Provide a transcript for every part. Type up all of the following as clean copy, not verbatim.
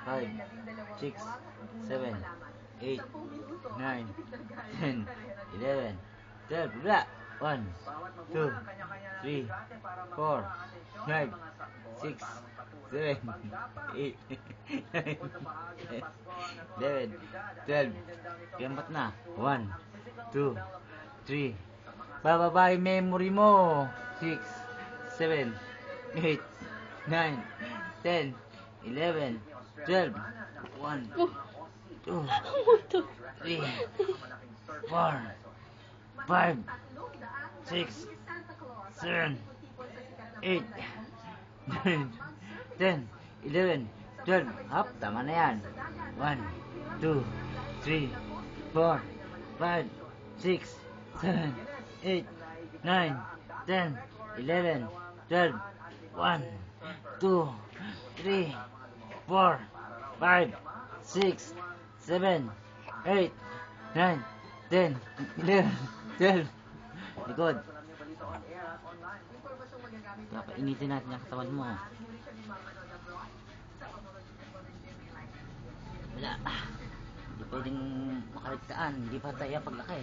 5, 6, 7, 8, 9, 10, 11, 12. Bula. 1, 2, 3, 4, 5, 6, 7, 8, 9, 10, 11, 12. Piampat na. 1, 2, 3. Bababa yung memory mo. 6, 7, 8, 9, 10, 11, 12. 1, 2, 3, 4, 5, 6, 7, 8, 9, 10, 11, 12. Hop, tama na yan. 1, 2, 3, 4, 5, 6, 7, 8, 9, 10, 11, 12. 1, 2, 3, 4, 5, 6, 7, 8, 9, 10, 11, 12. Likod. Papainitin natin ang katawan mo. Wala. Hindi pwedeng makaligtaan. Hindi pa tayo paglaki.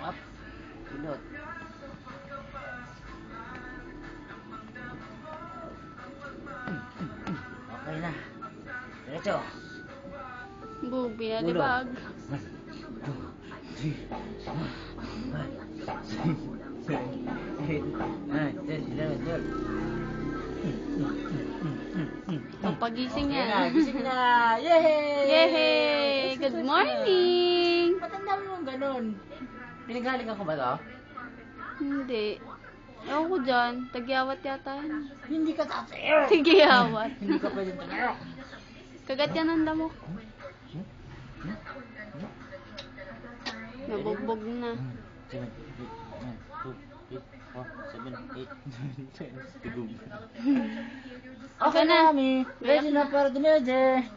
Up. Pilot. Okay na. Diretso. Bubi na libag. 3, 4, 5, 6, 7, 8, 9, 10, 11, 12. Papagising Okay yan. na, gising na! Yehey! Yehey! Good morning! Matanda mo yung ganun. Pinagaling ako ba to? Hindi. Ewan ko dyan. Tagyawat yata yan. Hindi ka tatayo! Tagyawat. Hindi ka pwede tayo. Kagat yan ang lamok. Nabugbog na. 7, 8, 9, 2, 3, 4, 7, 8, 9, 10. Tigog. Okay na. Ready na para dumede.